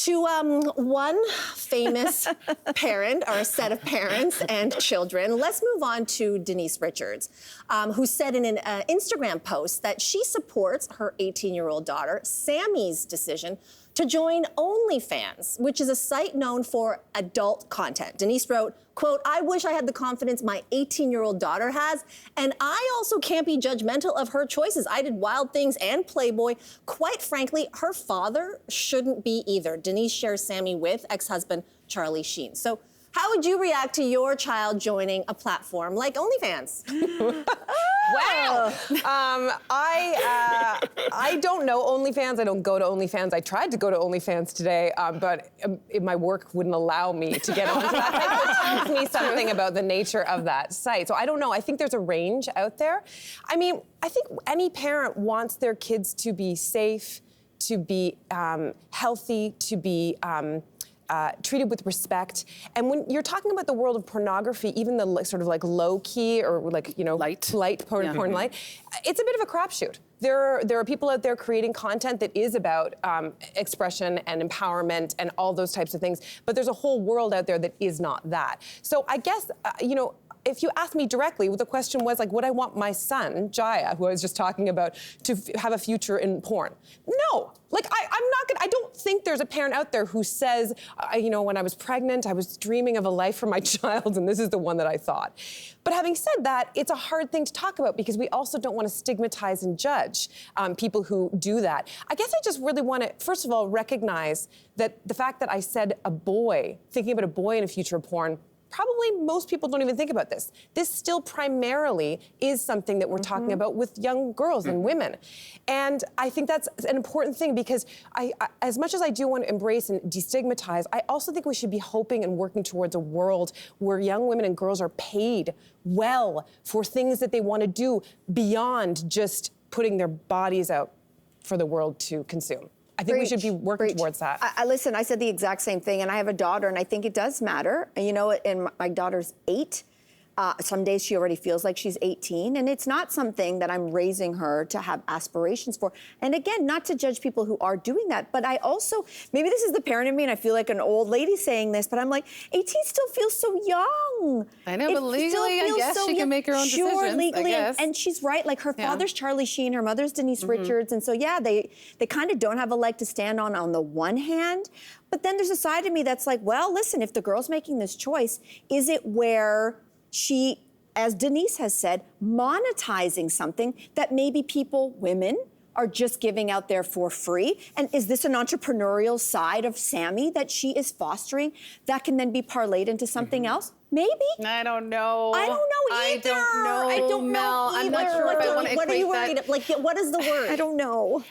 To one famous parent, or a set of parents and children, let's move on to Denise Richards, who said in an Instagram post that she supports her 18-year-old daughter, Sami's decision to join OnlyFans, which is a site known for adult content. Denise wrote, quote, "I wish I had the confidence my 18-year-old daughter has, and I also can't be judgmental of her choices. I did Wild Things and Playboy. Quite frankly, her father shouldn't be either." Denise shares Sami with ex-husband Charlie Sheen. So how would you react to your child joining a platform like OnlyFans? Wow. I don't know OnlyFans. I don't go to OnlyFans. I tried to go to OnlyFans today, but my work wouldn't allow me to get onto that. It tells me something about the nature of that site. So I don't know. I think there's a range out there. I mean, I think any parent wants their kids to be safe, to be healthy, to be treated with respect. And when you're talking about the world of pornography, even the sort of like low key or like, you know, light porn light, it's a bit of a crapshoot. There are people out there creating content that is about expression and empowerment and all those types of things, but there's a whole world out there that is not that. So I guess, you know, if you ask me directly, the question was like, would I want my son, Jaya, who I was just talking about, to have a future in porn? No. Like, I don't think there's a parent out there who says, you know, when I was pregnant, I was dreaming of a life for my child, and this is the one that I thought. But having said that, it's a hard thing to talk about because we also don't want to stigmatize and judge people who do that. I guess I just really want to, first of all, recognize that the fact that I said a boy, thinking about a boy in a future of porn, probably most people don't even think about this. This still primarily is something that we're talking about with young girls and women. And I think that's an important thing because I, as much as I do want to embrace and destigmatize, I also think we should be hoping and working towards a world where young women and girls are paid well for things that they want to do beyond just putting their bodies out for the world to consume. I think we should be working towards that. Listen, I said the exact same thing, and I have a daughter, and I think it does matter. You know, and my daughter's 8. Some days she already feels like she's 18, and it's not something that I'm raising her to have aspirations for. And again, not to judge people who are doing that, but I also, maybe this is the parent in me, and I feel like an old lady saying this, but I'm like, 18 still feels so young. I know, but legally, I guess she can make her own decisions. Sure, legally, I guess. and she's right. Like, her father's Charlie Sheen, her mother's Denise Richards, and so yeah, they kind of don't have a leg to stand on the one hand, but then there's a side of me that's like, well, listen, if the girl's making this choice, is it where she, as Denise has said, monetizing something that maybe people, women, are just giving out there for free? And is this an entrepreneurial side of Sami that she is fostering that can then be parlayed into something else? Maybe. I don't know. I don't know either. I don't know, Mel. I'm not sure if I want to What are you worried that. Like, what is the word? I don't know.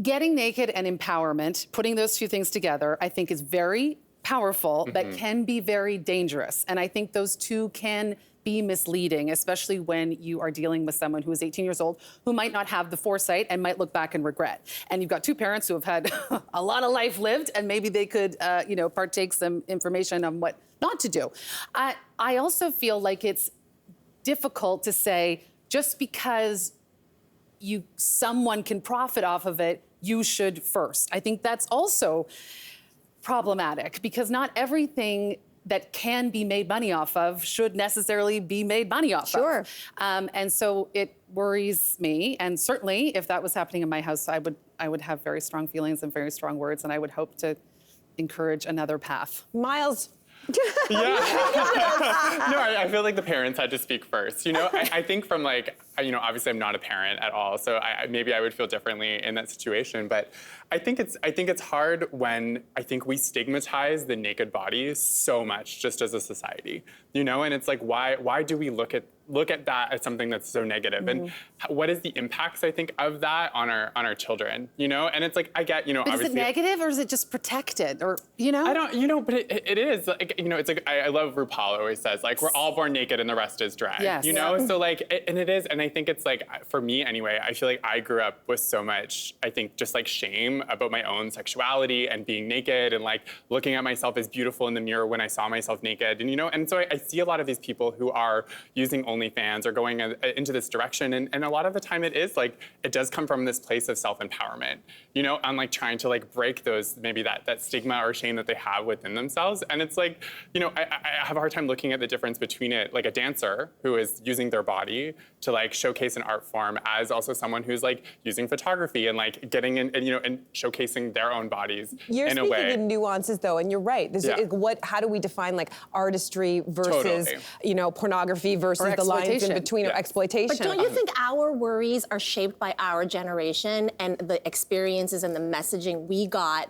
Getting naked and empowerment, putting those two things together, I think is very powerful, but can be very dangerous. And I think those two can be misleading, especially when you are dealing with someone who is 18 years old, who might not have the foresight and might look back and regret. And you've got two parents who have had a lot of life lived, and maybe they could, you know, partake some information on what not to do. I also feel like it's difficult to say, just because someone can profit off of it, you should first. I think that's also problematic because not everything that can be made money off of should necessarily be made money off of. And so it worries me. And certainly if that was happening in my house, I would have very strong feelings and very strong words, and I would hope to encourage another path. Miles. No, I feel like the parents had to speak first. You know, I think from like, you know, obviously I'm not a parent at all, so maybe I would feel differently in that situation. But I think it's hard when I think we stigmatize the naked body so much just as a society. You know, and it's like, why do we look at that as something that's so negative? And what is the impacts, I think, of that on our children? You know, and it's like, I get, you know, but obviously. Is it negative or is it just protected? Or, you know? I don't, you know, but it is. Like, you know, it's like, I love RuPaul always says, like, we're all born naked and the rest is drag. Yes. You know, so like, and it is, and I I think it's like, for me anyway, I feel like I grew up with so much, I think, just like shame about my own sexuality and being naked and like looking at myself as beautiful in the mirror when I saw myself naked. And, you know, and so I see a lot of these people who are using OnlyFans or going into this direction. And a lot of the time it is like, it does come from this place of self-empowerment, you know, and like trying to like break those, maybe that stigma or shame that they have within themselves. And it's like, you know, I have a hard time looking at the difference between it, like a dancer who is using their body to like showcase an art form, as also someone who's like using photography and like getting in, and, you know, and showcasing their own bodies in a way. You're speaking in nuances though, and you're right. How do we define like artistry versus, you know, pornography versus the lines in between or exploitation? But don't you think our worries are shaped by our generation and the experiences and the messaging we got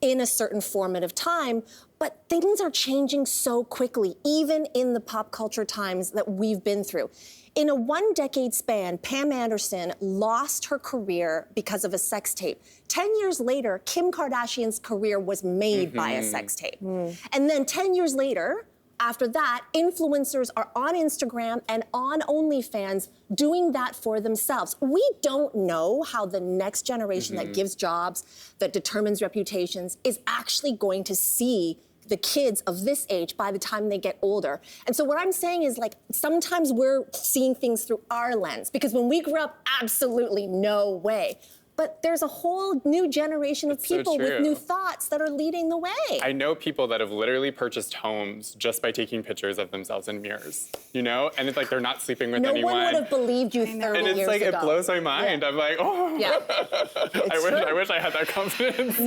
in a certain formative time? But things are changing so quickly, even in the pop culture times that we've been through. In a 1-decade span, Pam Anderson lost her career because of a sex tape. 10 years later, Kim Kardashian's career was made by a sex tape. And then 10 years later, after that, influencers are on Instagram and on OnlyFans doing that for themselves. We don't know how the next generation that gives jobs, that determines reputations, is actually going to see the kids of this age by the time they get older. And so what I'm saying is, like, sometimes we're seeing things through our lens, because when we grew up, absolutely no way. But there's a whole new generation of people with new thoughts that are leading the way. I know people that have literally purchased homes just by taking pictures of themselves in mirrors, you know? And it's like they're not sleeping with anyone. No one would have believed you 30 years ago. And it's like, it blows my mind. I'm like, oh, I wish I had that confidence.